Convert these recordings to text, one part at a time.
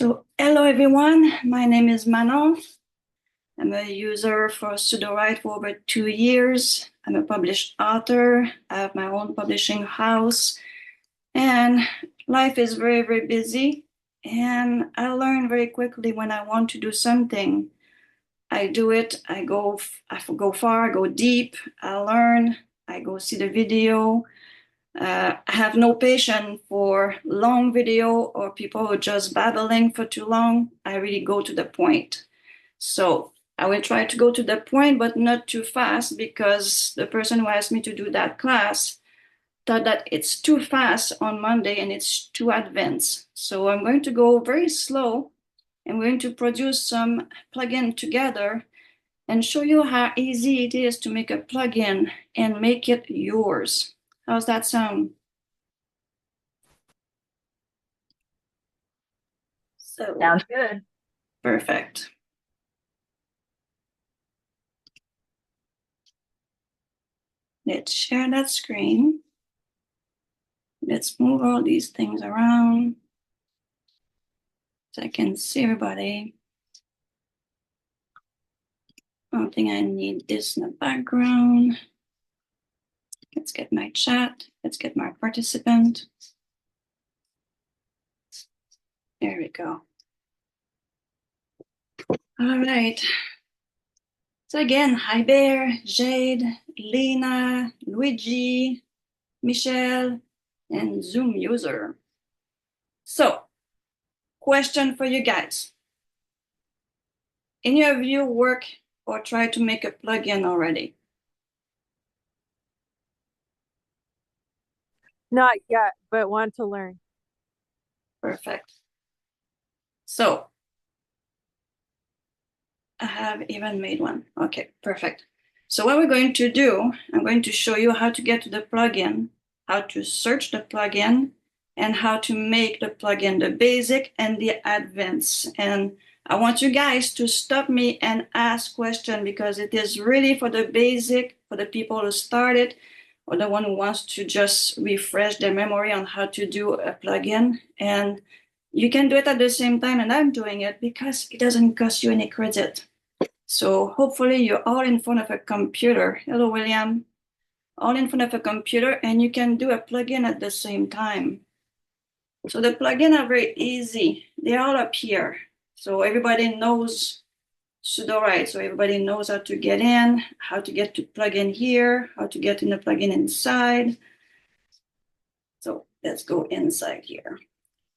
So hello everyone, my name is Manon. I'm a user for Sudowrite for over 2 years. I'm a published author. I have my own publishing house and life is very, very busy. And I learn very quickly when I want to do something. I do it, I go far, I go deep, I learn, I go see the video. I have no patience for long video or people who are just babbling for too long. I really go to the point. So I will try to go to the point, but not too fast, because the person who asked me to do that class thought that it's too fast on Monday and it's too advanced. So I'm going to go very slow. I'm going to produce some plugin together and show you how easy it is to make a plugin and make it yours. How's that sound? So Sounds good. perfect. Let's share that screen. Let's move all these things around so I can see everybody. I don't think I need this in the background. Let's get my chat. Let's get my participant. There we go. All right. So again, hi Bear, Jade, Lena, Luigi, Michelle, and Zoom user. So, question for you guys. Any of you work or try to make a plugin already? Not yet, but want to learn. Perfect. So I have even made one. Okay, perfect. So what we're going to do, I'm going to show you how to get to the plugin, how to search the plugin, and how to make the plugin, the basic and the advanced. And I want you guys to stop me and ask questions, because it is really for the basic, for the people who started, or the one who wants to just refresh their memory on how to do a plugin. And you can do it at the same time, and I'm doing it because it doesn't cost you any credit. So hopefully you're all in front of a computer. Hello, William. All in front of a computer, and you can do a plugin at the same time. So the plugins are very easy. They're all up here. So everybody knows Sudowrite. So everybody knows how to get in, how to get to plugin here, how to get in the plugin inside. So let's go inside here.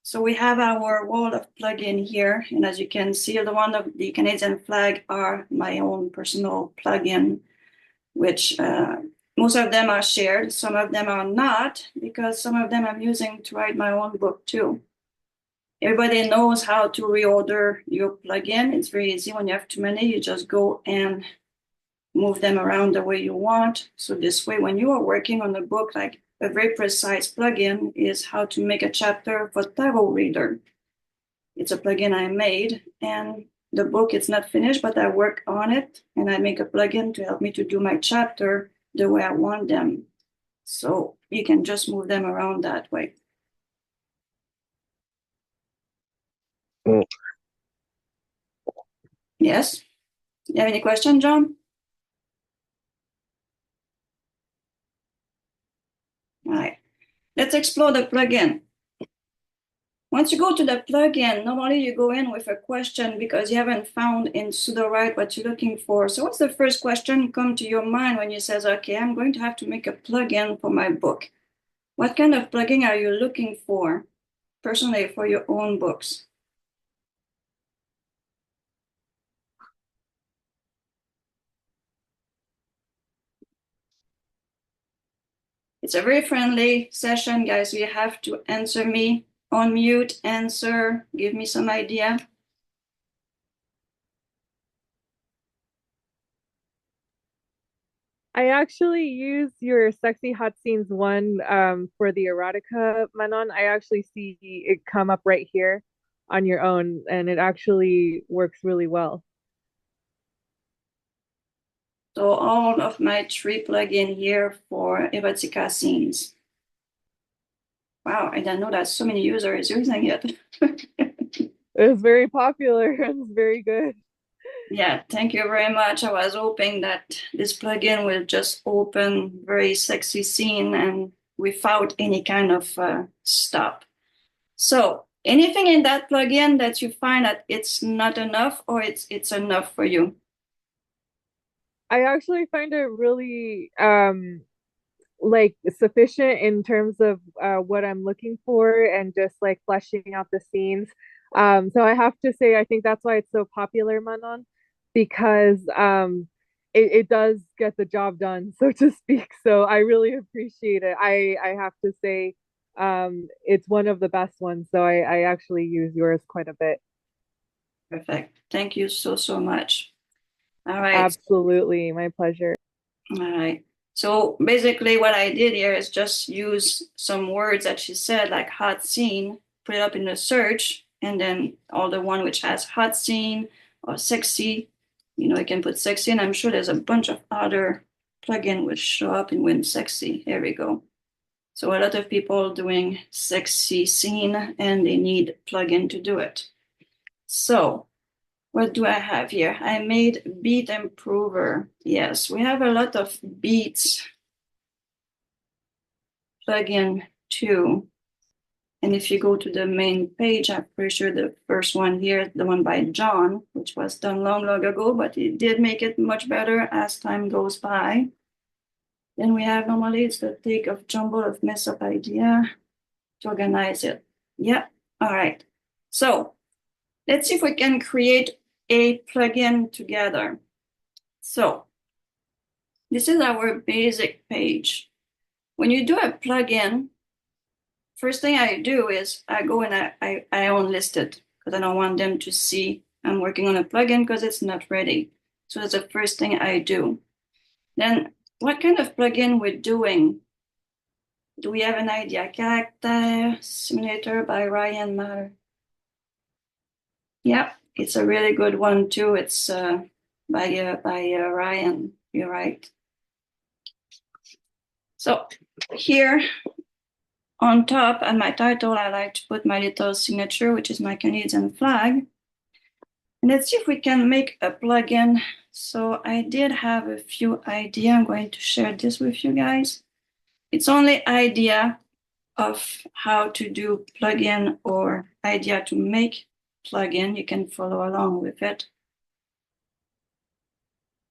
So we have our wall of plugin here. And as you can see, the one of the Canadian flag are my own personal plugin, which most of them are shared. Some of them are not, because some of them I'm using to write my own book too. Everybody knows how to reorder your plugin. It's very easy. When you have too many, you just go and move them around the way you want. So this way, when you are working on a book, like a very precise plugin is how to make a chapter for tarot reader. It's a plugin I made, and the book is not finished, but I work on it, and I make a plugin to help me to do my chapter the way I want them. So you can just move them around that way. Yes? You have any question, John? All right. Let's explore the plugin. Once you go to the plugin, normally you go in with a question because you haven't found in Sudowrite what you're looking for. So what's the first question come to your mind when you says, okay, I'm going to have to make a plugin for my book? What kind of plugin are you looking for personally for your own books? It's a very friendly session, guys. You have to answer me, unmute, answer, give me some idea. I actually use your Sexy Hot Scenes one for the erotica, Manon. I actually see it come up right here on your own, and it actually works really well. So all of my 3 plugins here for erotica scenes. Wow, I didn't know that so many users using it. It was very popular and it's very good. Yeah, thank you very much. I was hoping that this plugin will just open very sexy scene and without any kind of stop. So anything in that plugin that you find that it's not enough or it's enough for you? I actually find it really like sufficient in terms of what I'm looking for and just like fleshing out the scenes. So I have to say, I think that's why it's so popular, Manon, because it does get the job done, so to speak. So I really appreciate it. I have to say, it's one of the best ones. So I actually use yours quite a bit. Perfect. Thank you so, so much. All right. Absolutely, my pleasure. All right. So basically what I did here is just use some words that she said, like hot scene, put it up in the search, and then all the one which has hot scene or sexy, you can put sexy, and I'm sure there's a bunch of other plugin which show up in when sexy. Here we go. So a lot of people doing sexy scene and they need plugin to do it. So what do I have here? I made beat improver. Yes, we have a lot of beats plugin too. And if you go to the main page, I'm pretty sure the first one here, the one by John, which was done long, long ago, but he did make it much better as time goes by. Then we have normally it's the take of jumble of mess up idea to organize it. Yeah, all right. So let's see if we can create a plugin together. So this is our basic page. When you do a plugin, first thing I do is I go and I unlist it because I don't want them to see I'm working on a plugin because it's not ready. So that's the first thing I do. Then what kind of plugin we're doing? Do we have an idea? Character Simulator by Ryan Matter. Yeah, it's a really good one too. It's by Ryan. You're right. So here on top and my title, I like to put my little signature, which is my Canadian flag. And let's see if we can make a plugin. So I did have a few ideas. I'm going to share this with you guys. It's only idea of how to do plugin or idea to make plugin. You can follow along with it.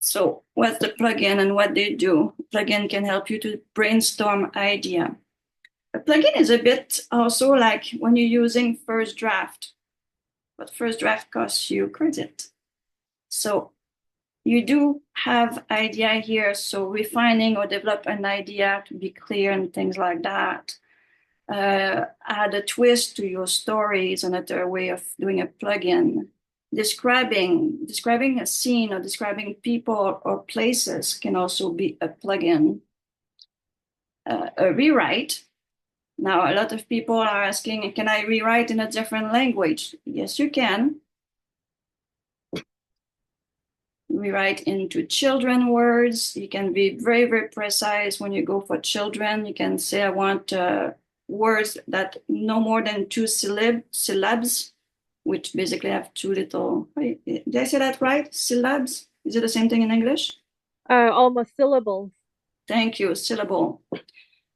So what's the plugin and what they do? Plugin can help you to brainstorm idea. A plugin is a bit also like when you're using first draft, but first draft costs you credit. So you do have idea here, so refining or develop an idea to be clear and things like that. Add a twist to your story is another way of doing a plugin. Describing a scene or describing people or places can also be a plugin. A rewrite. Now, a lot of people are asking, can I rewrite in a different language? Yes, you can. Rewrite into children words. You can be very, very precise when you go for children. You can say, I want words that no more than two syllabs, which basically have two little, did I say that right? Syllabs? Is it the same thing in English? Almost syllables, Thank you, syllable. of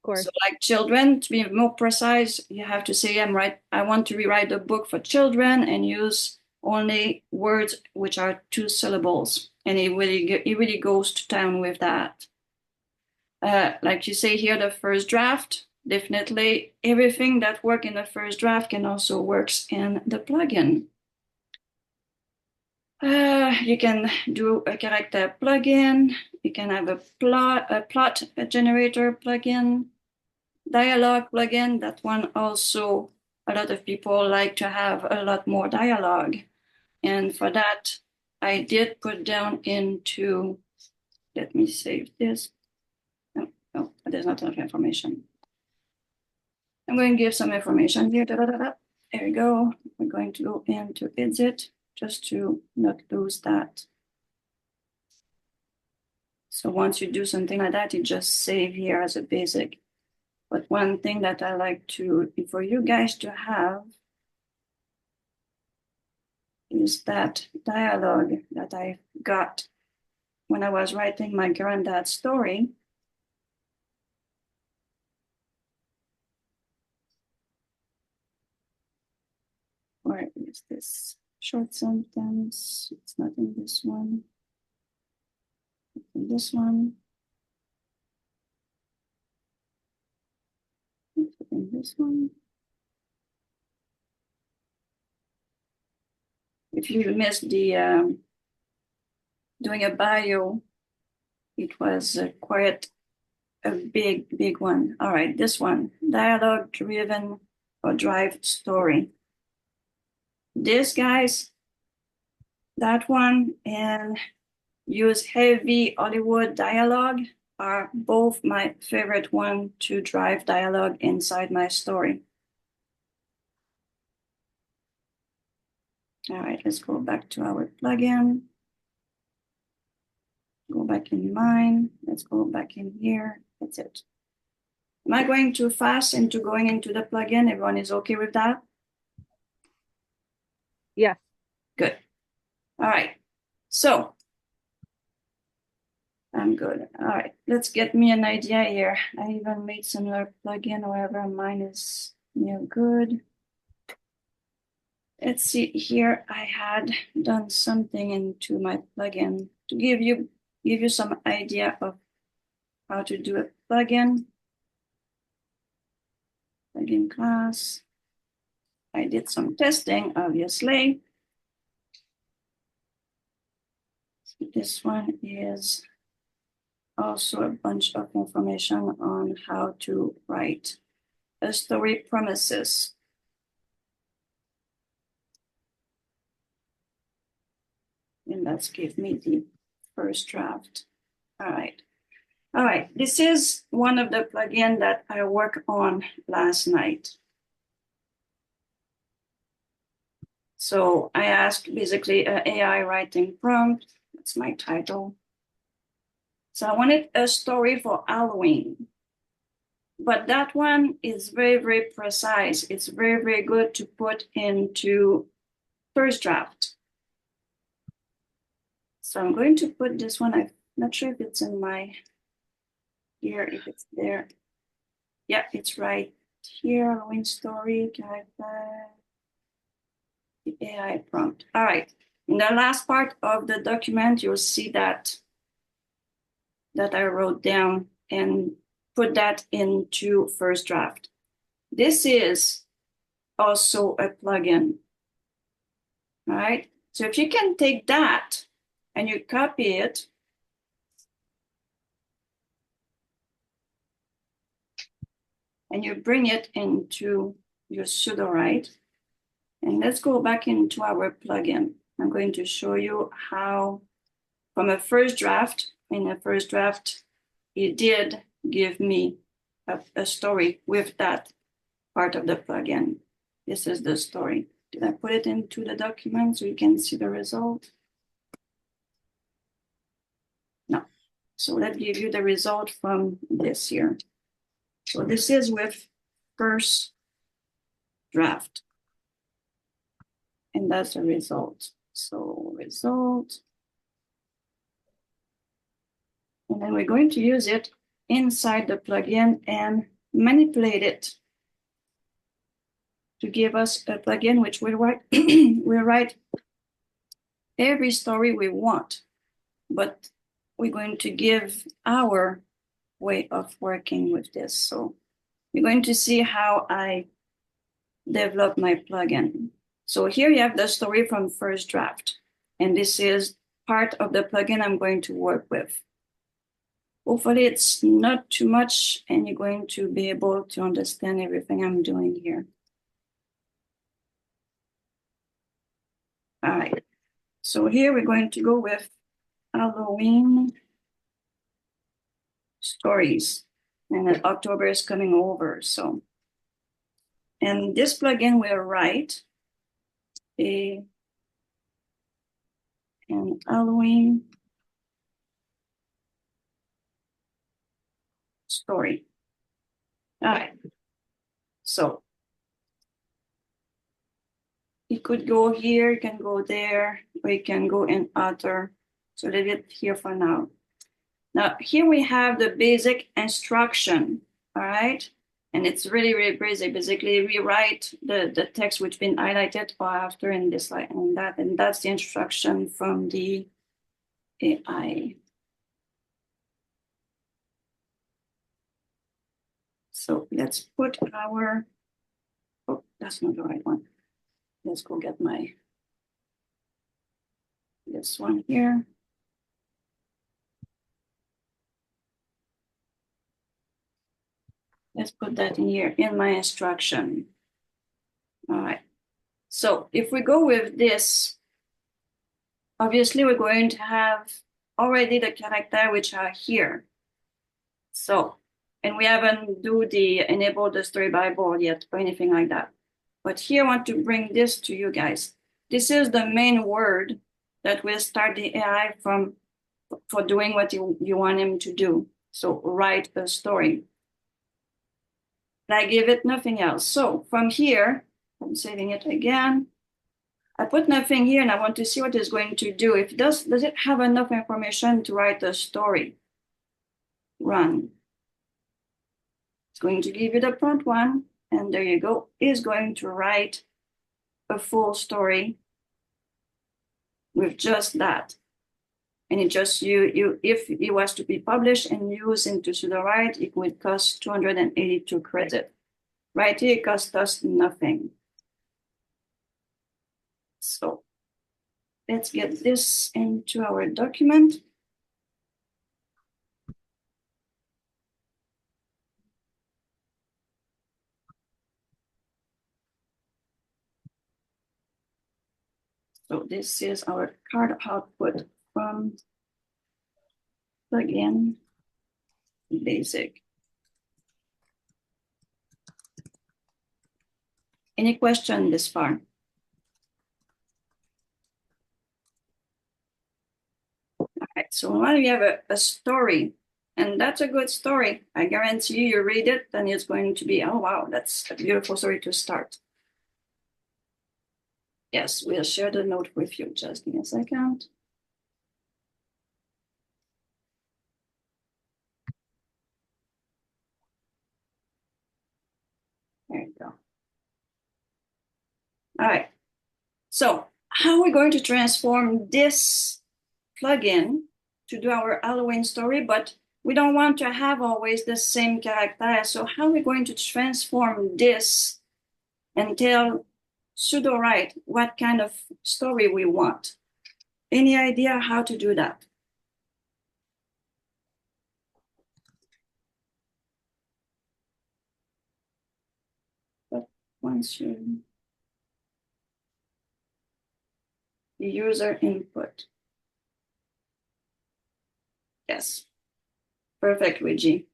course. So like children, to be more precise, you have to say, I want to rewrite a book for children and use only words which are two syllables. And it really goes to town with that. Like you say here, the first draft, definitely everything that works in the first draft can also works in the plugin. You can do a character plugin. You can have a plot generator plugin, dialogue plugin. That one also, a lot of people like to have a lot more dialogue. And for that, I did put down into, let me save this. Oh, there's not enough information. I'm going to give some information here. There we go. We're going to go into edit just to not lose that. So once you do something like that, you just save here as a basic. But one thing that I like to, for you guys to have, use that dialogue that I got when I was writing my granddad's story. Where is this short sentence? It's not in this one. It's in this one. It's in this one. If you missed the doing a bio, it was quite a big one. All right, this one, dialogue driven or drive story. This, guys, that one, and use heavy Hollywood dialogue are both my favorite one to drive dialogue inside my story. All right, let's go back to our plugin. Go back in mine. Let's go back in here. That's it. Am I going too fast into going into the plugin? Everyone is okay with that? Yes. Good. All right. So I'm good. All right. Let's get me an idea here. I even made similar plugin. However, mine is good. Let's see here. I had done something into my plugin to give you some idea of how to do a plugin. Plugin class. I did some testing, obviously. This one is also a bunch of information on how to write a story premises. And let's give me the first draft. All right. All right. This is one of the plugins that I worked on last night. So I asked basically an AI writing prompt. That's my title. So I wanted a story for Halloween. But that one is very precise. It's very good to put into first draft. So I'm going to put this one. I'm not sure if it's in my here, if it's there. Yeah, it's right here. Halloween story, character, the AI prompt. All right. In the last part of the document, you'll see that I wrote down and put that into first draft. This is also a plugin. All right. So if you can take that and you copy it, and you bring it into your Sudowrite, and let's go back into our plugin. I'm going to show you how, from a first draft, in a first draft, it did give me a story with that part of the plugin. This is the story. Did I put it into the document so you can see the result? No. So let's give you the result from this here. So this is with first draft. And that's the result. So result. And then we're going to use it inside the plugin and manipulate it to give us a plugin which will write, we'll write every story we want, but we're going to give our way of working with this. So you're going to see how I develop my plugin. So here you have the story from first draft, and this is part of the plugin I'm going to work with. Hopefully it's not too much and you're going to be able to understand everything I'm doing here. All right, so here we're going to go with Halloween stories, and then October is coming over. So, and this plugin will write an Halloween story. All right, so it could go here, it can go there, or it can go in Otter. So leave it here for now. Now, here we have the basic instruction, all right? And it's really, really basic. Basically, rewrite the text which been highlighted or after in this line and that, and that's the instruction from the AI. So let's put our, oh, that's not the right one. Let's go get this one here. Let's put that in here in my instruction. All right. So if we go with this, obviously we're going to have already the character which are here. So, and we haven't do the enable the story by board yet or anything like that. But here I want to bring this to you guys. This is the main word that will start the AI from for doing what you want him to do. So write a story. And I give it nothing else. So from here, I'm saving it again. I put nothing here and I want to see what it's going to do. If it does it have enough information to write a story? Run. It's going to give you the prompt one, and there you go. It's going to write a full story with just that. And it just if it was to be published and used into Sudowrite, it would cost 282 credit. Right here, it costs us nothing. So let's get this into our document. So this is our card output from plugin basic. Any question this far? All right, so now you have a story, and that's a good story. I guarantee you read it, and it's going to be, oh wow, that's a beautiful story to start. Yes, we'll share the note with you. Just give me a second. There you go. All right. So how are we going to transform this plugin to do our Halloween story? But we don't want to have always the same character. So how are we going to transform this and tell Sudowrite what kind of story we want? Any idea how to do that? But once you user input. Yes, perfect, Luigi.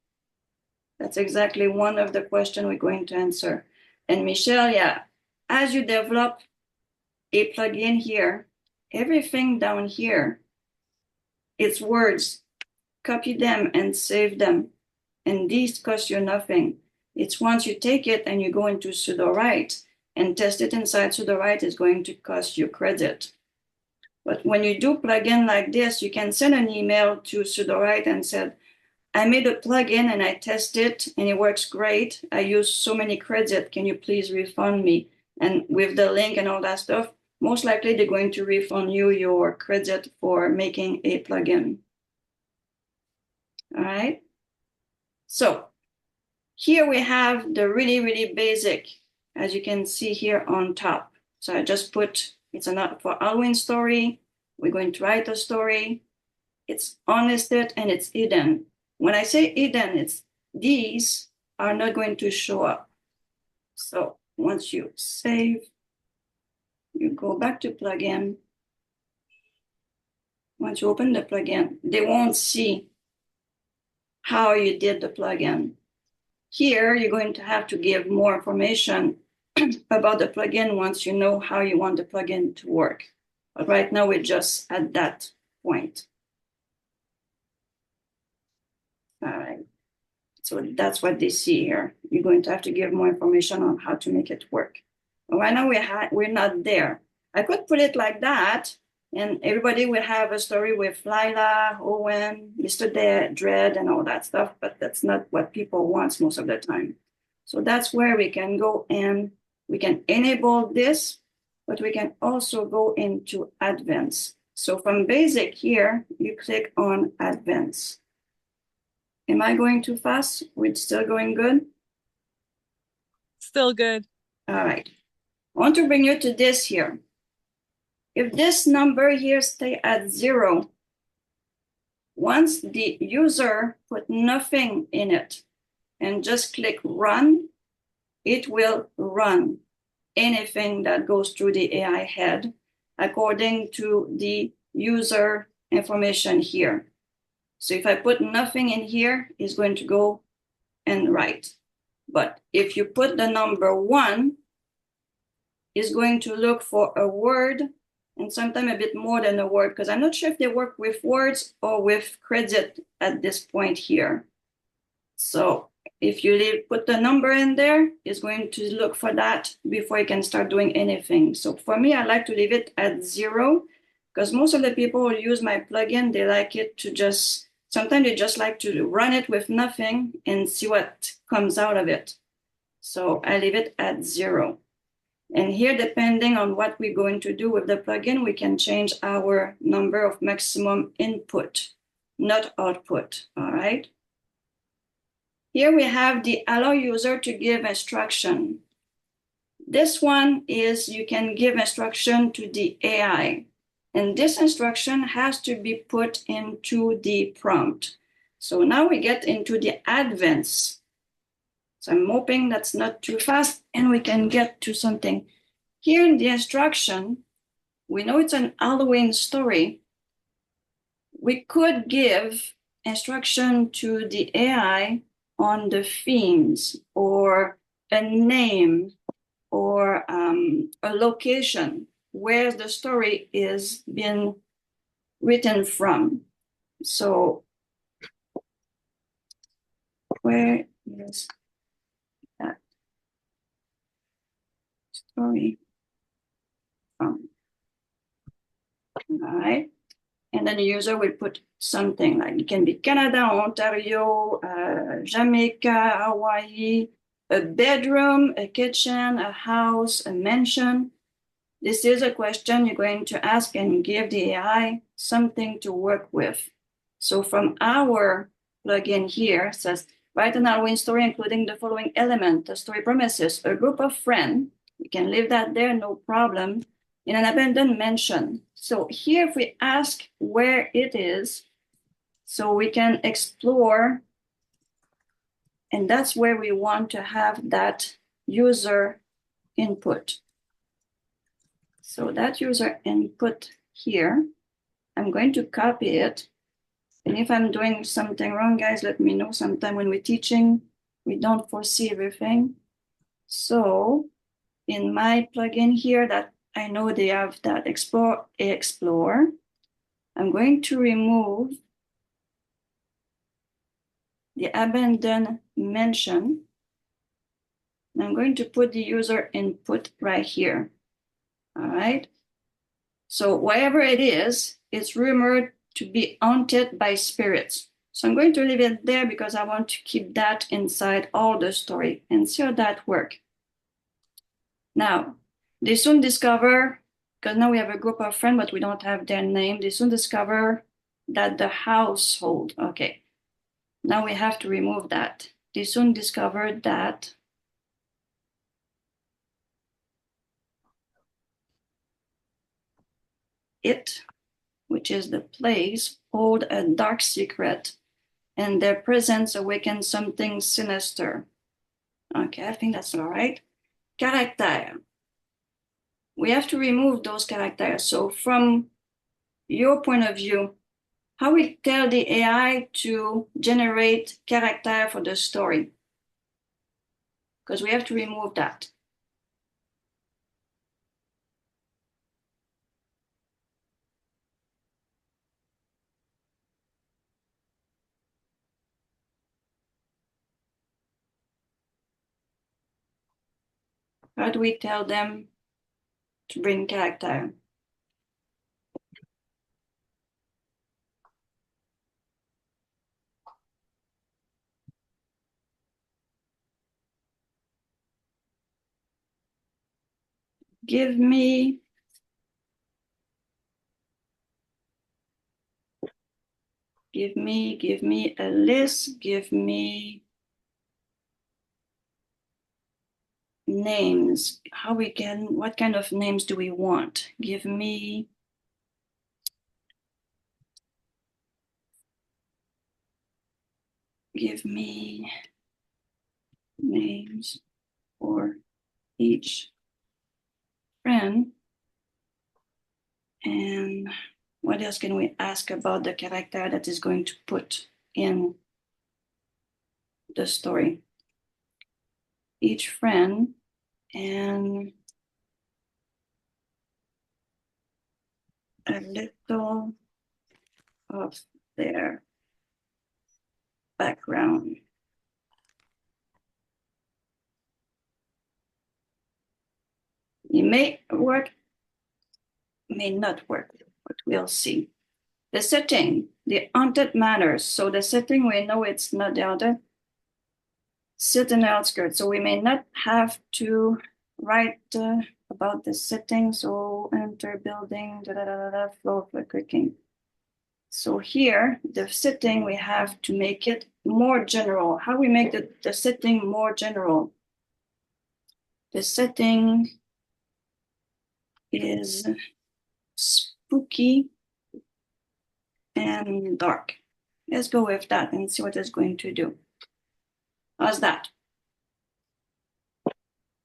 That's exactly one of the questions we're going to answer. And Michelle, yeah, as you develop a plugin here, everything down here, it's words. Copy them and save them. And these cost you nothing. It's once you take it and you go into Sudowrite and test it inside Sudowrite, it's going to cost you credit. But when you do plugin like this, you can send an email to Sudowrite and said, I made a plugin and I tested it and it works great. I use so many credits. Can you please refund me? And with the link and all that stuff, most likely they're going to refund you your credit for making a plugin. All right. So here we have the really, really basic, as you can see here on top. So I just put, it's enough for Halloween story. We're going to write a story. It's unlisted and it's hidden. When I say hidden, it's these are not going to show up. So once you save, you go back to plugin. Once you open the plugin, they won't see how you did the plugin. Here, you're going to have to give more information about the plugin once you know how you want the plugin to work. But right now, we're just at that point. All right. So that's what they see here. You're going to have to give more information on how to make it work. Right now we're not there. I could put it like that, and everybody will have a story with Lila, Owen, Mr. Dread, and all that stuff, but that's not what people want most of the time. So that's where we can go and we can enable this, but we can also go into advanced. So from basic here, you click on advanced. Am I going too fast? We're still going good? Still good. All right. I want to bring you to this here. If this number here stay at 0, once the user put nothing in it and just click run, it will run anything that goes through the AI head according to the user information here. So if I put nothing in here, it's going to go and write. But if you put the number 1, it's going to look for a word and sometimes a bit more than a word, because I'm not sure if they work with words or with credit at this point here. So if you put the number in there, it's going to look for that before you can start doing anything. So for me, I like to leave it at 0, because most of the people who use my plugin, they like it to just, sometimes they just like to run it with nothing and see what comes out of it. So I leave it at 0. And here, depending on what we're going to do with the plugin, we can change our number of maximum input, not output, all right? Here we have the allow user to give instruction. This one is you can give instruction to the AI, and this instruction has to be put into the prompt. So now we get into the advanced. So I'm hoping that's not too fast and we can get to something. Here in the instruction, we know it's an Halloween story. We could give instruction to the AI on the themes or a name or a location where the story is being written from. So where is that story from? All right. And then the user will put something like it can be Canada, Ontario, Jamaica, Hawaii, a bedroom, a kitchen, a house, a mansion. This is a question you're going to ask and give the AI something to work with. So from our plugin here, it says, write an Halloween story including the following element, the story premises, a group of friends. You can leave that there, no problem, in an abandoned mansion. So here, if we ask where it is, so we can explore, and that's where we want to have that user input. So that user input here, I'm going to copy it. And if I'm doing something wrong, guys, let me know. Sometime when we're teaching, we don't foresee everything. So in my plugin here that I know they have that explore, I'm going to remove the abandoned mention. And I'm going to put the user input right here. All right. So whatever it is, it's rumored to be haunted by spirits. So I'm going to leave it there because I want to keep that inside all the story and see how that works. Now, they soon discover, because now we have a group of friends, but we don't have their name. They soon discover that the household, okay. Now we have to remove that. They soon discovered that it, which is the place, hold a dark secret, and their presence awakens something sinister. Okay, I think that's all right. Character. We have to remove those characters. So from your point of view, how we tell the AI to generate character for the story? Because we have to remove that. How do we tell them to bring character? Give me a list, give me names. What kind of names do we want? Give me names for each friend. And what else can we ask about the character that is going to put in the story? Each friend and a little of their background. It may work, may not work, but we'll see. The setting, the haunted matters. So the setting, we know it's not the haunted. Sit in the outskirts. So we may not have to write about the setting. So enter building, flow for clicking. So here, the setting, we have to make it more general. How we make the setting more general? The setting is spooky and dark. Let's go with that and see what it's going to do. How's that?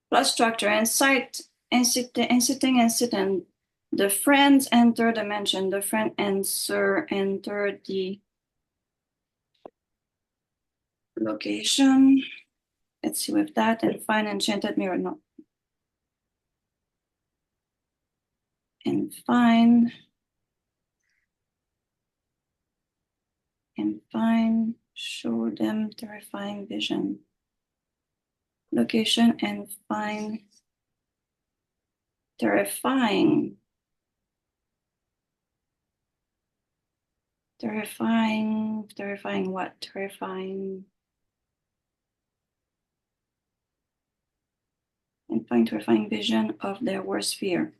Plus structure and site and sitting and sitting. The friends enter the mansion. The friend enter the location. Let's see with that and find enchanted mirror. No. And find show them terrifying vision. Location and find terrifying what? Terrifying and find terrifying vision of their worst fear.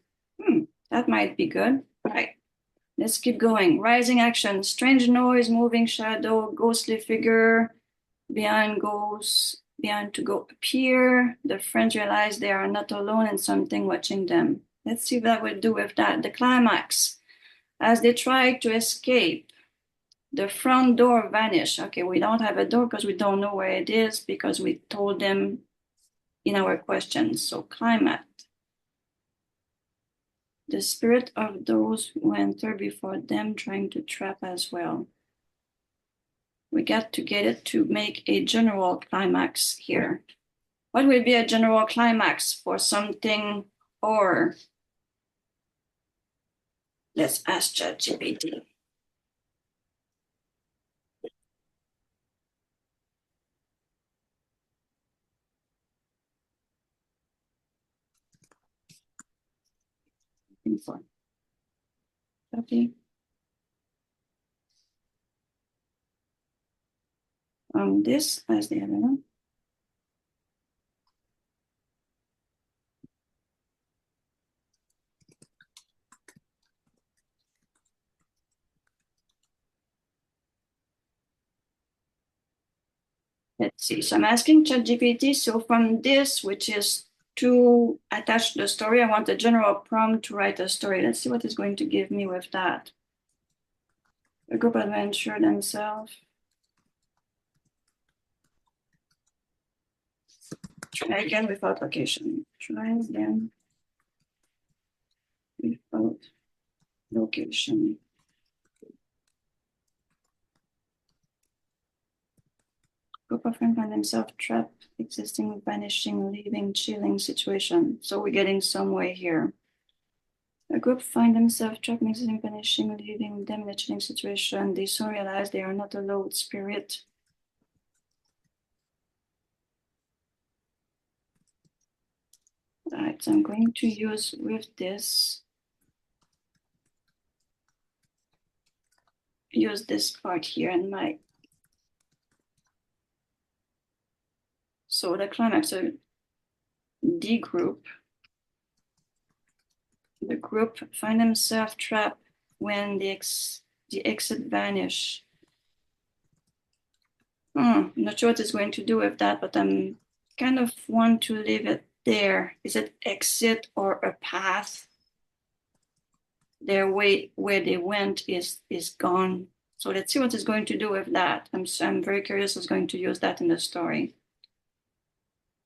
That might be good. All right. Let's keep going. Rising action, strange noise, moving shadow, ghostly figure, behind to go appear. The friends realize they are not alone and something watching them. Let's see what that will do with that. The climax. As they try to escape, the front door vanish. Okay, we don't have a door because we don't know where it is because we told them in our questions. So climax. The spirit of those who enter before them trying to trap as well. We got to get it to make a general climax here. What will be a general climax for something or? Let's ask ChatGPT. Copy. This as the other one. Let's see. So I'm asking ChatGPT. So from this, which is to attach the story, I want a general prompt to write a story. Let's see what it's going to give me with that. A group adventure themselves. Try again without location. Try again without location. Group of friends find themselves trapped, existing, vanishing, leaving, chilling situation. So we're getting somewhere here. A group find themselves trapped, existing, vanishing, leaving them in a chilling situation. They soon realize they are not alone. Spirit. All right, so I'm going to use with this, use this part here in my, so the climax of D group, the group find themselves trapped when the exit vanish. I'm not sure what it's going to do with that, but I'm kind of want to leave it there. Is it exit or a path? Their way where they went is gone. So let's see what it's going to do with that. I'm very curious who's going to use that in the story.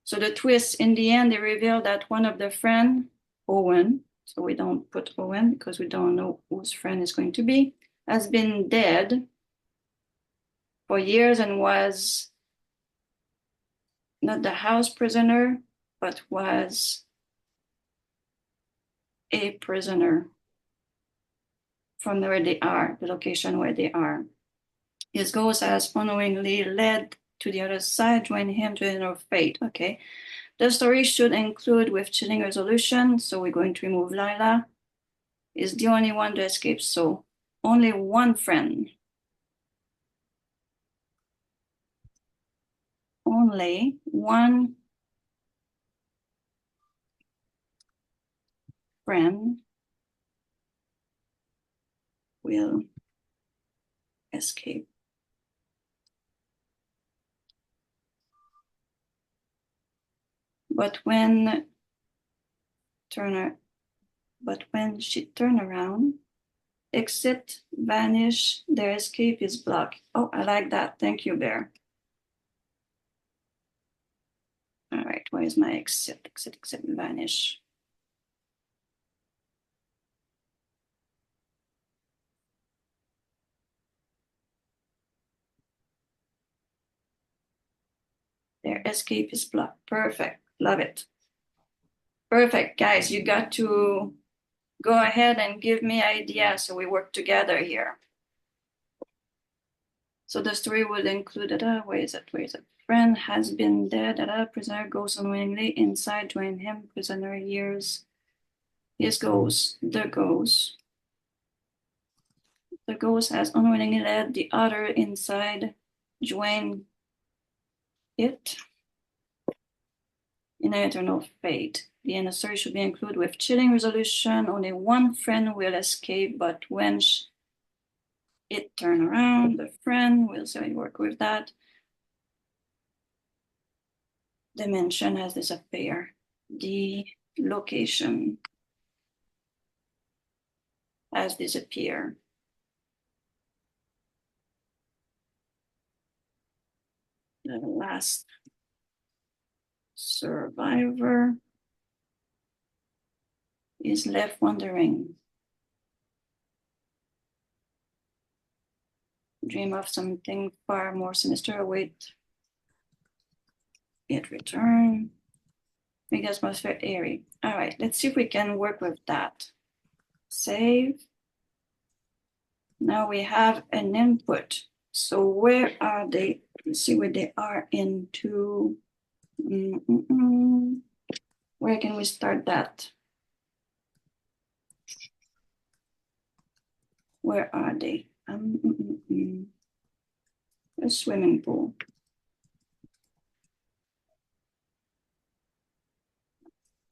So the twist, in the end, they reveal that one of the friend, Owen, so we don't put Owen because we don't know whose friend is going to be, has been dead for years and was not the house prisoner, but was a prisoner from where they are, the location where they are. His ghost has unknowingly led to the other side, joining him to another fate. Okay. The story should include with chilling resolution. So we're going to remove Lila. Is the only one to escape. So only one friend. Only one friend will escape. But when she turn around, exit, vanish, their escape is blocked. Oh, I like that. Thank you, Bear. All right, where is my exit? Exit, vanish. Their escape is blocked. Perfect. Love it. Perfect, guys. You got to go ahead and give me ideas so we work together here. So the story would include, where is it? Friend has been dead, prisoner goes unwillingly inside, join him, prisoner years. His ghost, the ghost. The ghost has unwillingly led the Otter inside, join it in an eternal fate. The end of the story should be included with chilling resolution. Only one friend will escape, but when it turn around, the friend will say work with that. Dimension has disappeared. The location has disappeared. The last survivor is left wondering. Dream of something far more sinister await. It return. Big atmosphere airy. All right, let's see if we can work with that. Save. Now we have an input. So where are they? Let's see where they are into. Where can we start that? Where are they? A swimming pool.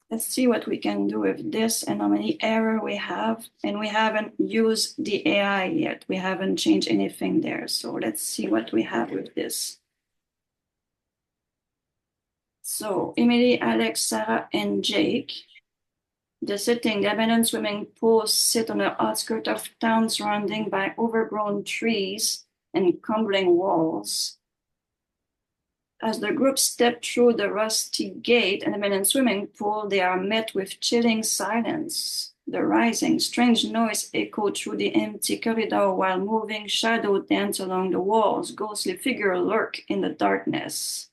Let's see what we can do with this and how many error we have. And we haven't used the AI yet. We haven't changed anything there. So let's see what we have with this. So Emily, Alex, Sarah, and Jake. The setting, the abandoned swimming pool sit on the outskirts of town surrounded by overgrown trees and crumbling walls. As the group step through the rusty gate and abandoned swimming pool, they are met with chilling silence. The rising, strange noise echoed through the empty corridor while moving shadows dance along the walls. Ghostly figures lurk in the darkness.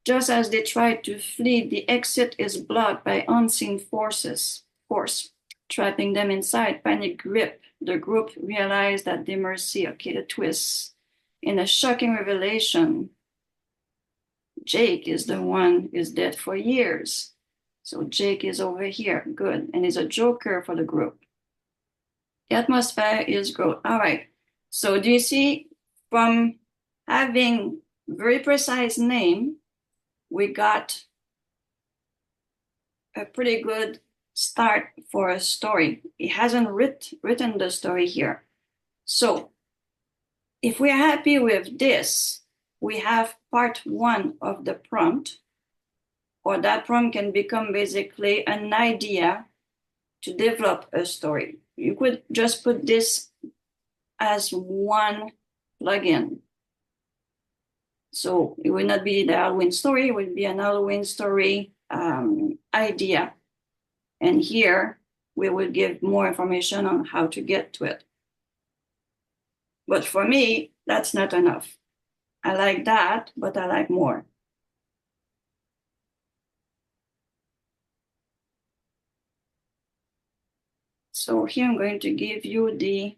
Just as they try to flee, the exit is blocked by unseen force, trapping them inside. Panic grip. The group realize that the mercy, the twist. In a shocking revelation, Jake is the one who's dead for years. So Jake is over here, good, and he's a joker for the group. The atmosphere is growth. All right, so do you see from having very precise name, we got a pretty good start for a story. He hasn't written the story here. So if we're happy with this, we have part one of the prompt, or that prompt can become basically an idea to develop a story. You could just put this as one plugin. So it will not be the Halloween story, it will be an Halloween story idea. And here we will give more information on how to get to it. But for me, that's not enough. I like that, but I like more. So here I'm going to give you the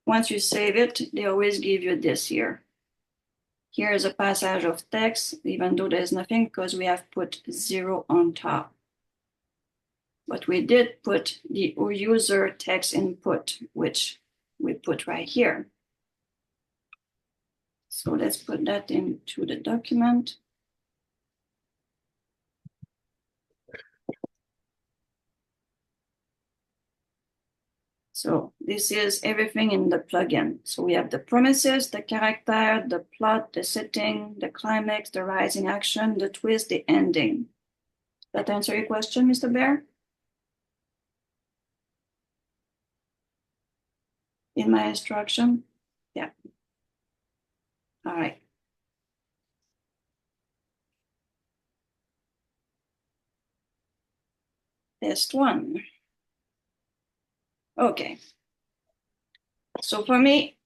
once you save it, they always give you this here. Here is a passage of text, even though there's nothing because we have put 0 on top. But we did put the user text input, which we put right here. So let's put that into the document. So this is everything in the plugin. So we have the premises, the character, the plot, the setting, the climax, the rising action, the twist, the ending. That answer your question, Mr. Bear? In my instruction? Yeah. All right. Test one. Okay. So for me,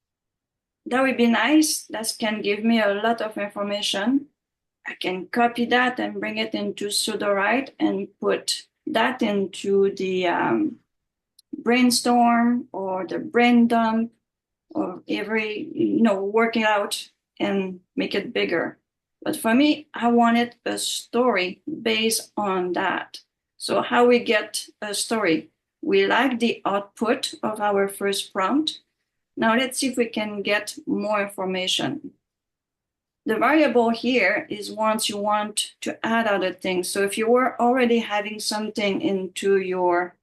that would be nice. That can give me a lot of information. I can copy that and bring it into Sudowrite and put that into the brainstorm or the brain dump or every, work it out and make it bigger. But for me, I wanted a story based on that. So how we get a story? We like the output of our first prompt. Now let's see if we can get more information. The variable here is once you want to add other things. So if you were already having something into your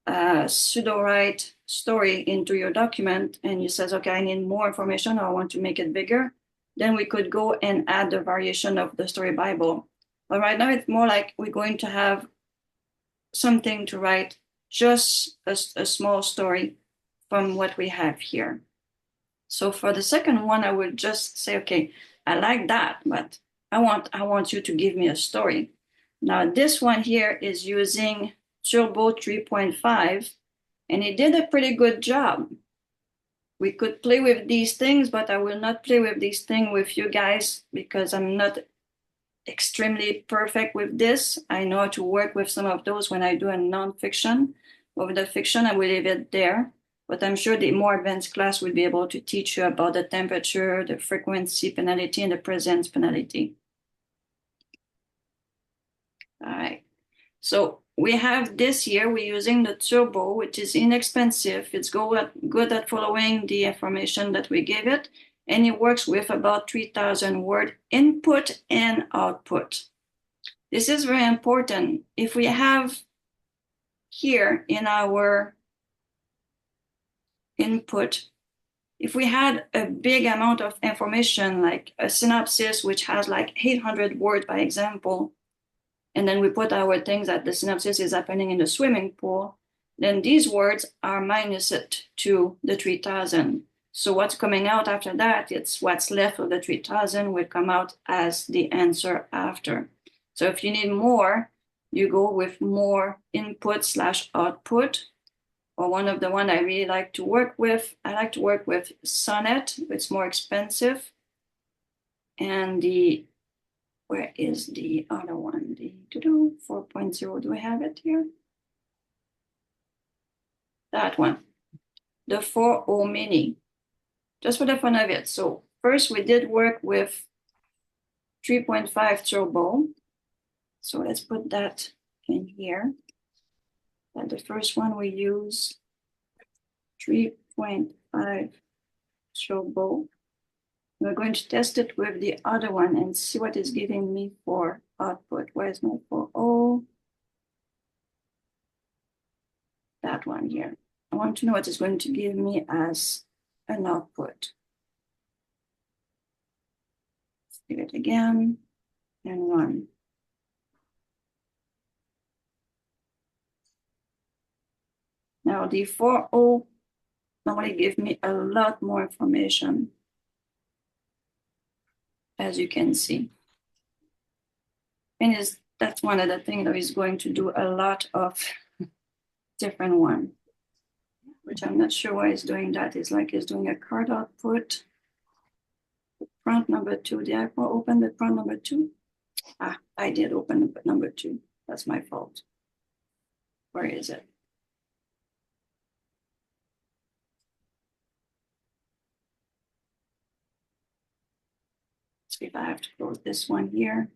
Sudowrite story into your document and you says, okay, I need more information or I want to make it bigger, then we could go and add the variation of the story Bible. But right now it's more like we're going to have something to write, just a small story from what we have here. So for the second one, I would just say, okay, I like that, but I want you to give me a story. Now this one here is using Turbo 3.5, and it did a pretty good job. We could play with these things, but I will not play with these things with you guys because I'm not extremely perfect with this. I know how to work with some of those when I do a nonfiction. With the fiction, I will leave it there. But I'm sure the more advanced class will be able to teach you about the temperature, the frequency penalty, and the presence penalty. All right. So we have this here. We're using the Turbo, which is inexpensive. It's good at following the information that we gave it. And it works with about 3,000 word input and output. This is very important. If we have here in our input, if we had a big amount of information, like a synopsis, which has like 800 words, by example, and then we put our things that the synopsis is happening in the swimming pool, then these words are minus it to the 3,000. So what's coming out after that, it's what's left of the 3,000 will come out as the answer after. So if you need more, you go with more input/output, or one of the one I really like to work with. I like to work with Sonnet. It's more expensive. And where is the other one? The 4.0, do I have it here? That one, the 4.0 mini, just for the fun of it. So first we did work with 3.5 turbo. So let's put that in here. And the first one we use 3.5 turbo. We're going to test it with the other one and see what it's giving me for output. Where's my 4.0? That one here. I want to know what it's going to give me as an output. Let's do it again and run. Now the 4.0 normally gives me a lot more information, as you can see. And that's one of the things that is going to do a lot of different one, which I'm not sure why it's doing that. It's like it's doing a card output. Prompt number 2. Did I open the prompt number 2? Ah, I did open number 2. That's my fault. Where is it? See if I have to close this one here.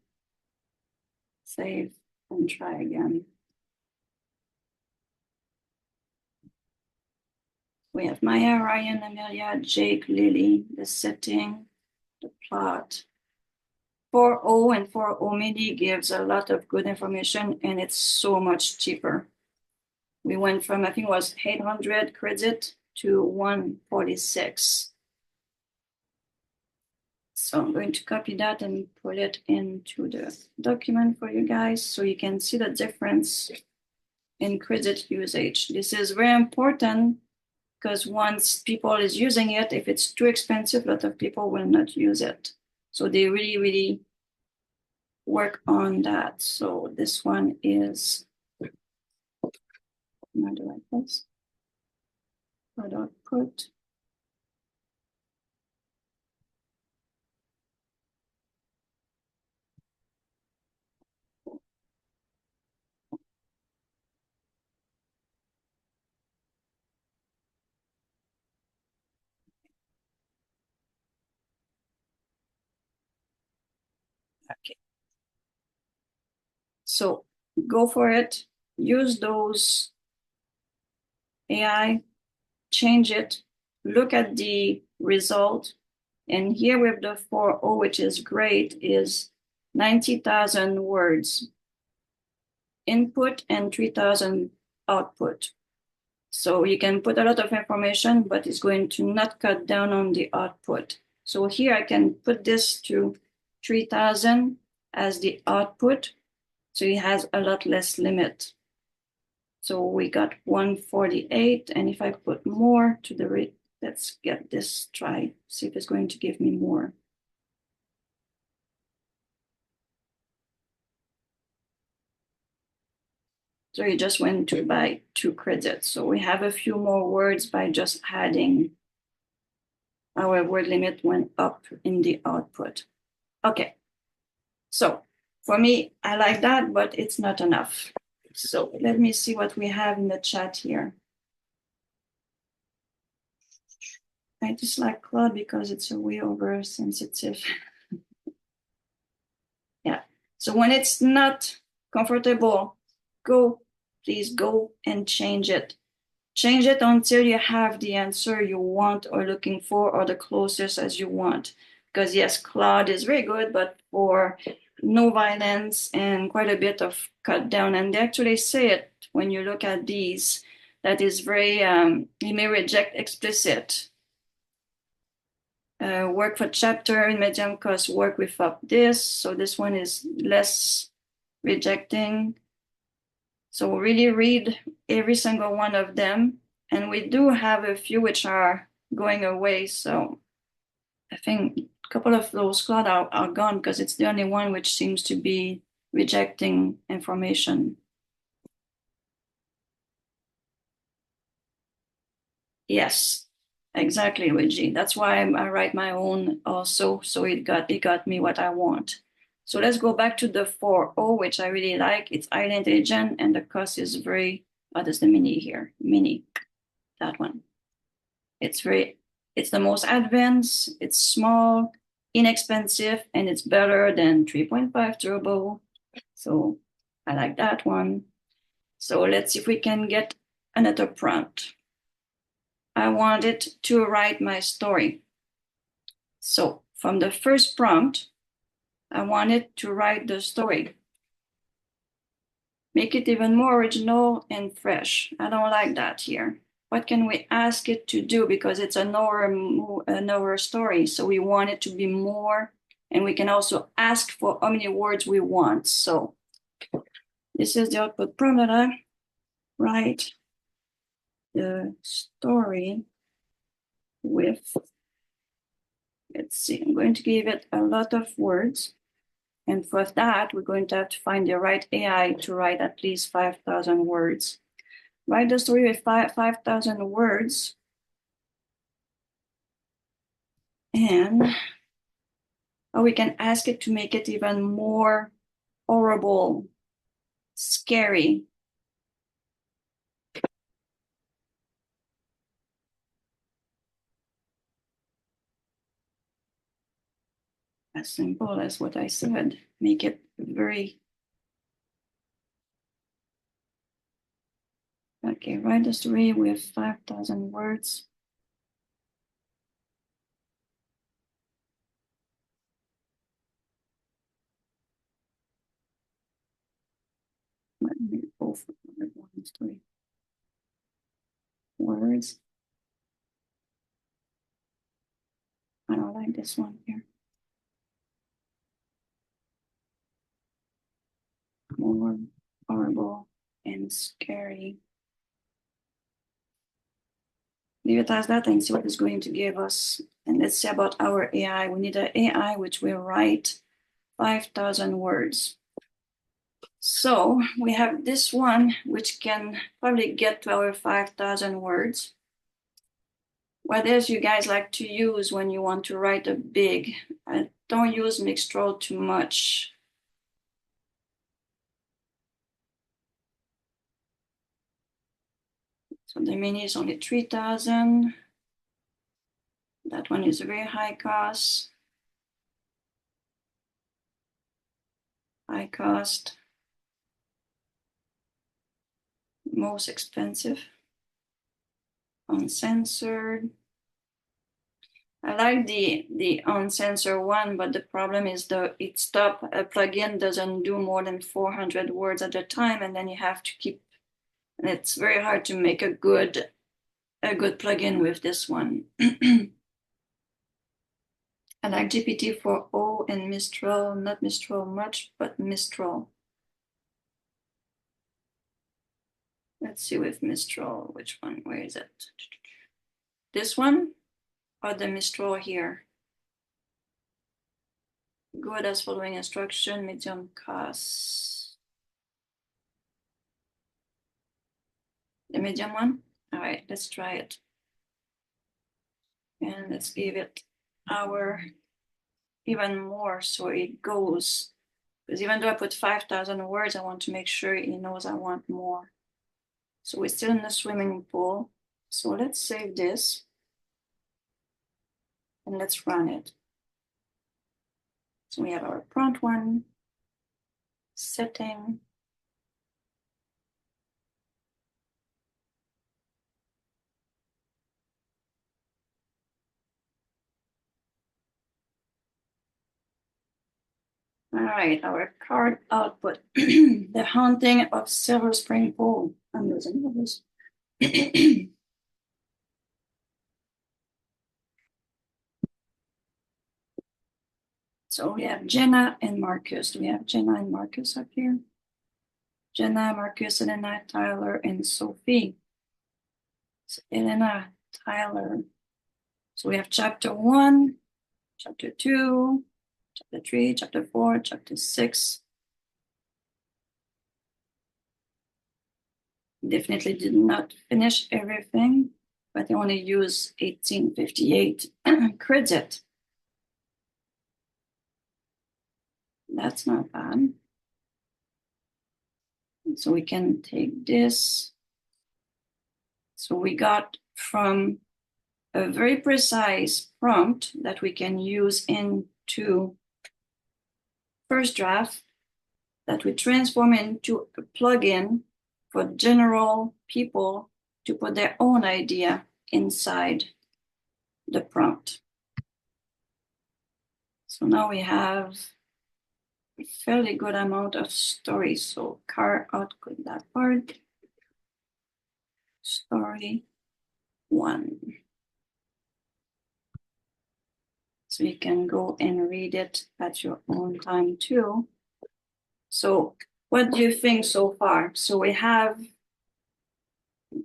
Save and try again. We have Maya, Ryan, Amelia, Jake, Lily, the setting, the plot. 4.0 and 4.0 mini gives a lot of good information and it's so much cheaper. We went from, I think it was 800 credit to 146. So I'm going to copy that and put it into the document for you guys so you can see the difference in credit usage. This is very important because once people is using it, if it's too expensive, a lot of people will not use it. So they really, really work on that. So this one is, not the right place. Output. Okay. So go for it. Use those AI, change it, look at the result. And here with the 4.0, which is great, is 90,000 words input and 3,000 output. So you can put a lot of information, but it's going to not cut down on the output. So here I can put this to 3,000 as the output. So it has a lot less limit. So we got 148. And if I put more to the rate, let's get this try, see if it's going to give me more. So you just went to buy 2 credits. So we have a few more words by just adding. Our word limit went up in the output. Okay. So for me, I like that, but it's not enough. So let me see what we have in the chat here. I dislike Claude because it's a way over sensitive. Yeah. So when it's not comfortable, please go and change it. Change it until you have the answer you want or looking for or the closest as you want. Because yes, Claude is very good, but for no violence and quite a bit of cut down. And they actually say it when you look at these, that is very, you may reject explicit. Work for chapter in medium cost, work without this. So this one is less rejecting. So really read every single one of them. And we do have a few which are going away. So I think a couple of those Claude are gone because it's the only one which seems to be rejecting information. Yes, exactly, Luigi. That's why I write my own also. So it got me what I want. So let's go back to the 4.0, which I really like. It's highly intelligent and the cost is very, there's the mini here, mini, that one. It's the most advanced, it's small, inexpensive, and it's better than 3.5 turbo. So I like that one. So let's see if we can get another prompt. I want it to write my story. So from the first prompt, I want it to write the story. Make it even more original and fresh. I don't like that here. What can we ask it to do? Because it's another story. So we want it to be more, and we can also ask for how many words we want. So this is the output prompt that I write the story with, let's see, I'm going to give it a lot of words. And for that, we're going to have to find the right AI to write at least 5,000 words. Write the story with 5,000 words. And we can ask it to make it even more horrible, scary. As simple as what I said. Make it very... Okay, write the story with 5,000 words. Let me go for one story. Words. I don't like this one here. More horrible and scary. Leave it as that and see what it's going to give us. And let's see about our AI. We need an AI which will write 5,000 words. So we have this one which can probably get to our 5,000 words. What else you guys like to use when you want to write a big? I don't use Mixtral too much. So the mini is only 3,000. That one is very high cost. High cost. Most expensive. Uncensored. I like the uncensored one, but the problem is it stop. A plugin doesn't do more than 400 words at a time, and then you have to keep. And it's very hard to make a good plugin with this one. I like GPT-4o and Mistral, not Mistral much, but Mistral. Let's see with Mistral, which one, where is it? This one or the Mistral here? Good as following instruction, medium cost. The medium one? All right, let's try it. And let's give it our even more so it goes. Because even though I put 5,000 words, I want to make sure it knows I want more. So we're still in the swimming pool. So let's save this. And let's run it. So we have our prompt one, setting. All right, our card output. The Haunting of Silver Spring Pool. I'm losing numbers. So we have Jenna and Marcus. Do we have Jenna and Marcus up here? Jenna, Marcus, Elena, Tyler, and Sophie. So Elena, Tyler. So we have chapter 1, chapter 2, chapter 3, chapter 4, chapter 6. Definitely did not finish everything, but I only use 1858 credit. That's not bad. So we can take this. So we got from a very precise prompt that we can use in to first draft that we transform into a plugin for general people to put their own idea inside the prompt. So now we have a fairly good amount of stories. So car output that part. Story 1. So you can go and read it at your own time too. So what do you think so far? So I'm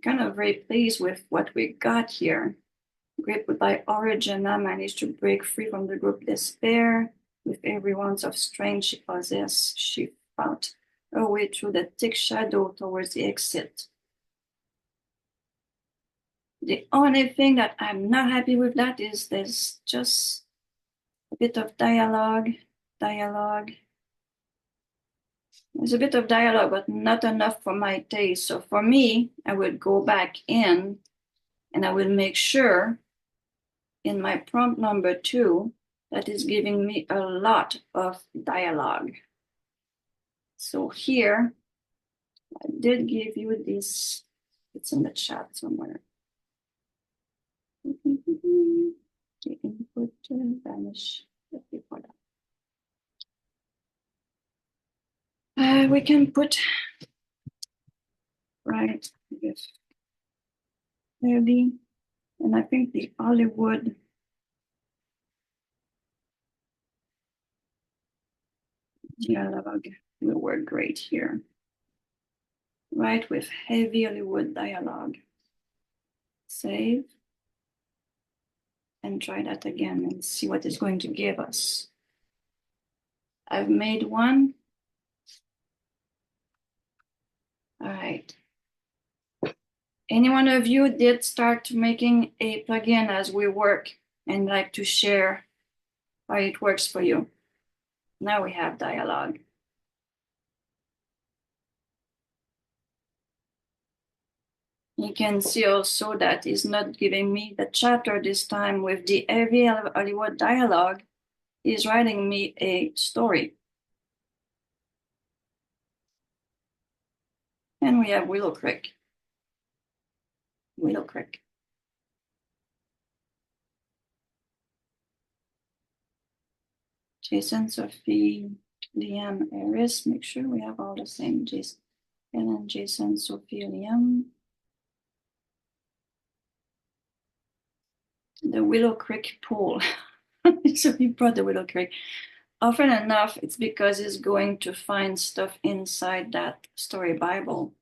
kind of very pleased with what we got here. Gripped by origin, I managed to break free from the group despair. With every ounce of strength she possessed, she fought her way through the thick shadow towards the exit. The only thing that I'm not happy with that is there's just a bit of dialogue. There's a bit of dialogue, but not enough for my taste. So for me, I would go back in and I will make sure in my prompt number 2 that is giving me a lot of dialogue. So here, I did give you this, it's in the chat somewhere. The input vanish before that. We can put right with Early, and I think the Hollywood dialogue will work great here. Right with heavy Hollywood dialogue. Save. And try that again and see what it's going to give us. I've made one. All right. Any one of you did start making a plugin as we work and like to share how it works for you? Now we have dialogue. You can see also that it's not giving me the chapter this time with the heavy Hollywood dialogue. He's writing me a story. And we have Willow Creek. Willow Creek. Jason, Sophie, Liam, Eris. Make sure we have all the same. Jason, Ellen, Jason, Sophie, Liam. The Willow Creek pool. So he brought the Willow Creek. Often enough, it's because he's going to find stuff inside that story Bible.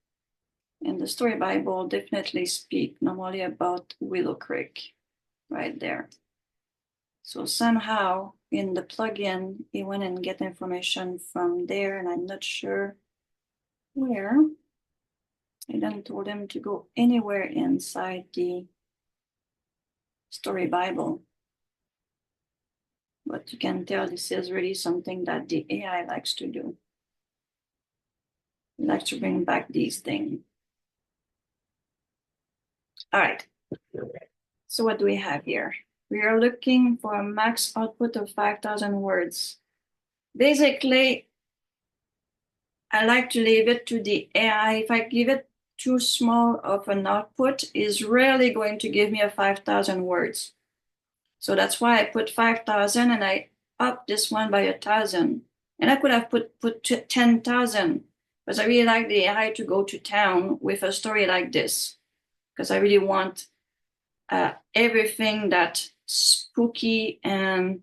And the story Bible definitely speak normally about Willow Creek right there. So somehow in the plugin, he went and get information from there, and I'm not sure where. I then told him to go anywhere inside the story Bible. But you can tell this is really something that the AI likes to do. It likes to bring back these things. All right. So what do we have here? We are looking for a max output of 5,000 words. Basically, I like to leave it to the AI. If I give it too small of an output, it's rarely going to give me a 5,000 words. So that's why I put 5,000 and I up this one by 1,000. And I could have put 10,000 because I really like the AI to go to town with a story like this. Because I really want everything that's spooky, and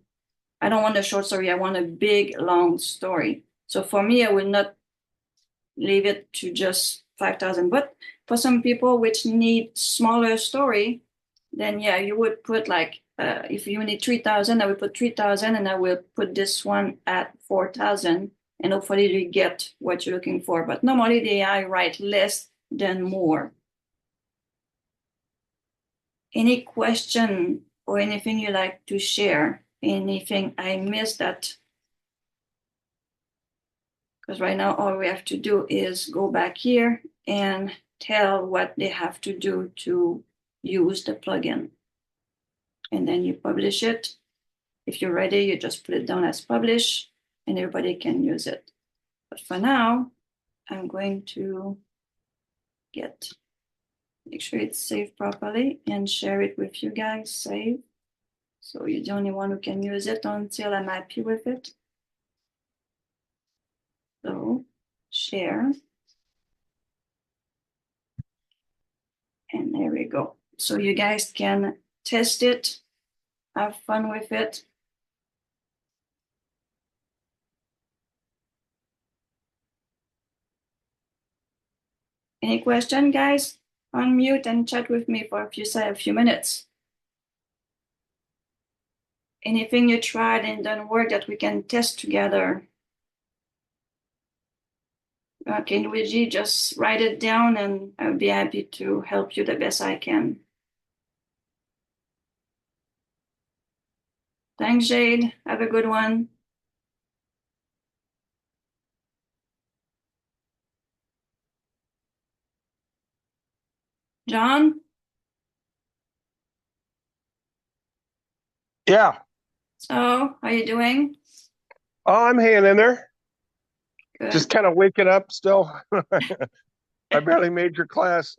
I don't want a short story. I want a big, long story. So for me, I will not leave it to just 5,000. But for some people which need smaller story, then yeah, you would put like, if you need 3,000, I would put 3,000 and I will put this one at 4,000 and hopefully you get what you're looking for. But normally the AI write less than more. Any question or anything you like to share? Anything I missed that? Because right now all we have to do is go back here and tell what they have to do to use the plugin. And then you publish it. If you're ready, you just put it down as publish and everybody can use it. But for now, I'm going to make sure it's saved properly and share it with you guys, save. So you're the only one who can use it until I'm happy with it. So share. And there we go. So you guys can test it, have fun with it. Any question, guys? Unmute and chat with me for a few minutes. Anything you tried and didn't work that we can test together? Okay, Luigi, just write it down and I'll be happy to help you the best I can. Thanks, Jade. Have a good one. John? Yeah. So, how are you doing? Oh, I'm hanging in there. Good. Just kind of waking up still. I barely made your class.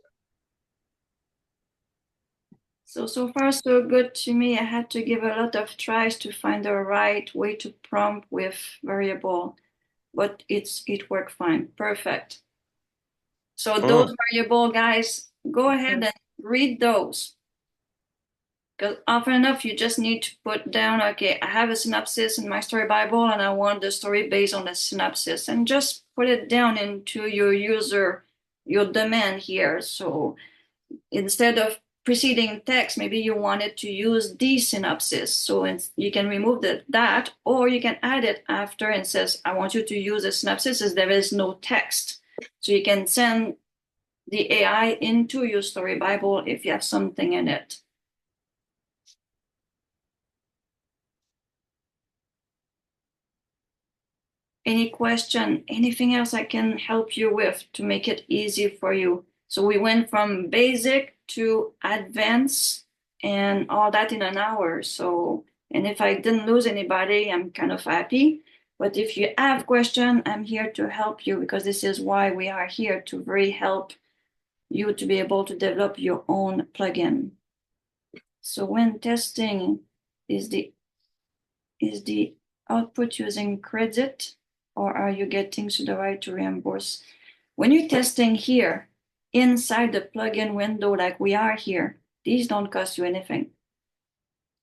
So far so good to me. I had to give a lot of tries to find the right way to prompt with variable, but it worked fine. Perfect. So those variable guys, go ahead and read those. Because often enough, you just need to put down, okay, I have a synopsis in my story Bible and I want the story based on the synopsis, and just put it down into your user, your domain here. So instead of preceding text, maybe you wanted to use the synopsis. So you can remove that, or you can add it after and says, I want you to use a synopsis as there is no text. So you can send the AI into your story Bible if you have something in it. Any question, anything else I can help you with to make it easy for you? So we went from basic to advanced and all that in an hour. So, and if I didn't lose anybody, I'm kind of happy. But if you have question, I'm here to help you, because this is why we are here, to really help you to be able to develop your own plugin. So when testing, is the output using credit, or are you getting Sudowrite to reimburse? When you're testing here, inside the plugin window like we are here, these don't cost you anything.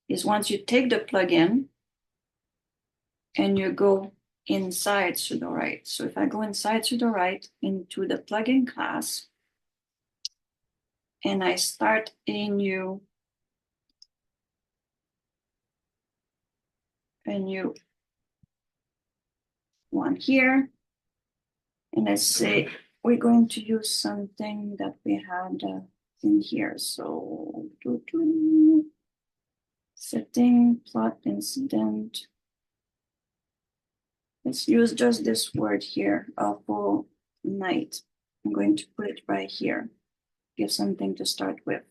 Is once you take the plugin and you go inside Sudowrite. So if I go inside Sudowrite into the plugin class and I start a new one here, and let's say we're going to use something that we had in here. So setting plot incident. Let's use just this word here, awful night. I'm going to put it right here. Give something to start with.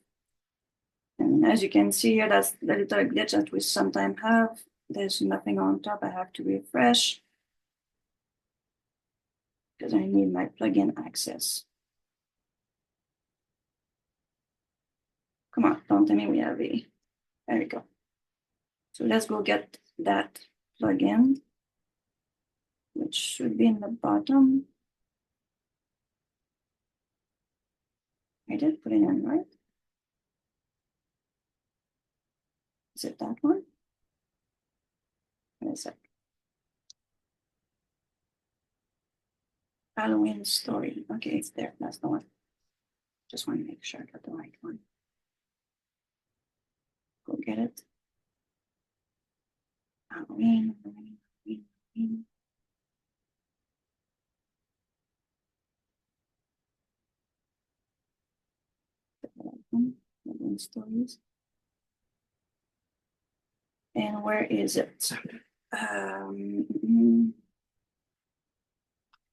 And as you can see here, that's the little glitch that we sometimes have. There's nothing on top. I have to refresh because I need my plugin access. Come on, don't tell me we have a, there we go. So let's go get that plugin, which should be in the bottom. I did put it in, right? Is it that one? What is it? Halloween story. Okay, it's there. That's the one. Just want to make sure I got the right one. Go get it. Halloween. Halloween stories. And where is it?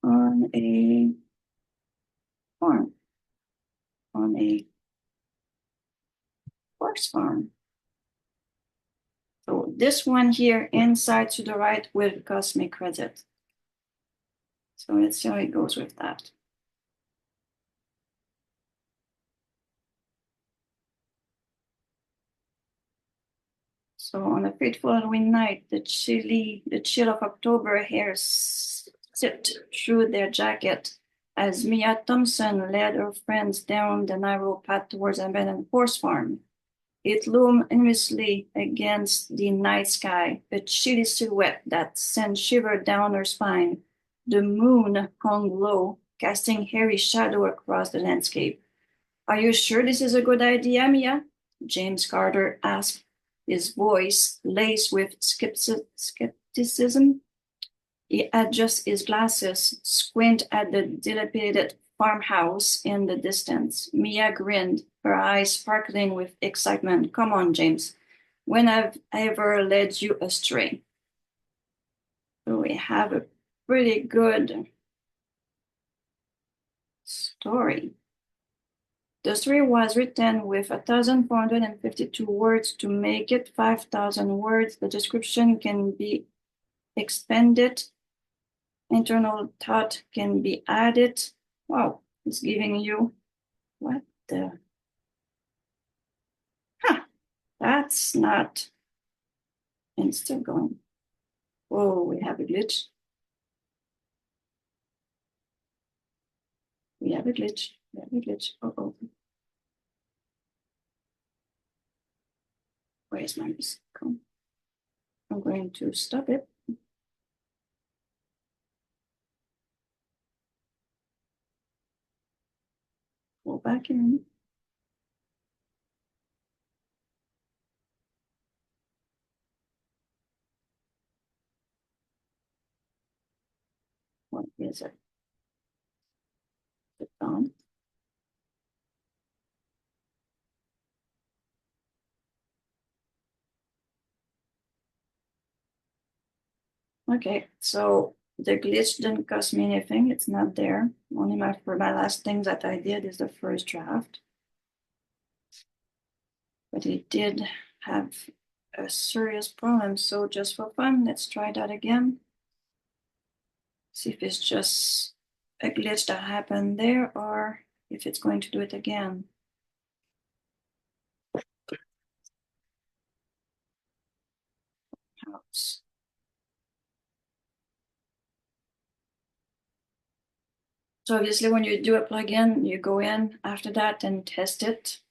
On a farm. On a horse farm. So this one here inside Sudowrite will cost me credit. So let's see how it goes with that. So on a fateful Halloween night, the chill of October hairs sipped through their jacket as Mia Thompson led her friends down the narrow path towards an abandoned horse farm. It loomed ominously against the night sky, a chilly silhouette that sent shivers down her spine. The moon hung low, casting hairy shadow across the landscape. "Are you sure this is a good idea, Mia?" James Carter asked, his voice laced with skepticism. He adjusted his glasses, squinted at the dilapidated farmhouse in the distance. Mia grinned, her eyes sparkling with excitement. "Come on, James. When have I ever led you astray?" So we have a pretty good story. The story was written with 1,452 words. To make it 5,000 words, the description can be expanded. Internal thought can be added. Wow, it's giving you what the... Huh, that's not... And it's still going. Oh, we have a glitch. We have a glitch. We have a glitch. Uh-oh. Where's my music? I'm going to stop it. Go back in. What is it? It's on. Okay, so the glitch didn't cost me anything. It's not there. Only for my last thing that I did is the first draft. But it did have a serious problem. So just for fun, let's try that again. See if it's just a glitch that happened there or if it's going to do it again. House. So obviously when you do a plugin, you go in after that and test it.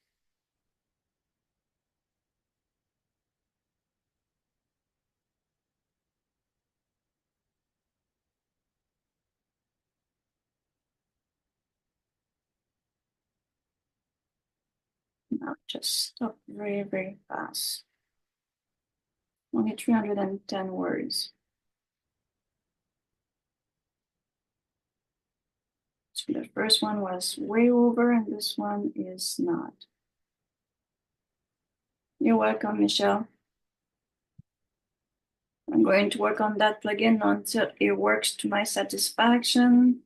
Now just stop very, very fast. Only 310 words. So the first one was way over and this one is not. You're welcome, Michelle. I'm going to work on that plugin until it works to my satisfaction.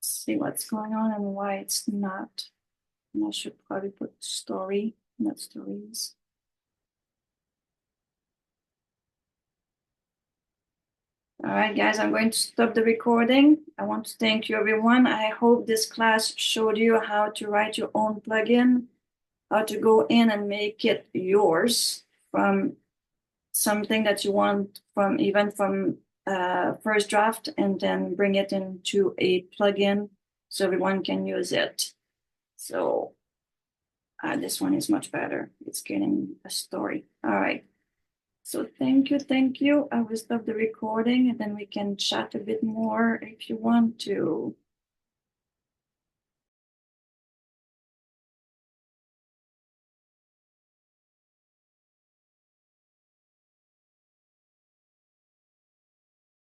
See what's going on and why it's not. And I should probably put story, not stories. All right, guys, I'm going to stop the recording. I want to thank you, everyone. I hope this class showed you how to write your own plugin, how to go in and make it yours from something that you want from even from first draft and then bring it into a plugin so everyone can use it. So this one is much better. It's getting a story. All right. So thank you, thank you. I will stop the recording and then we can chat a bit more if you want to.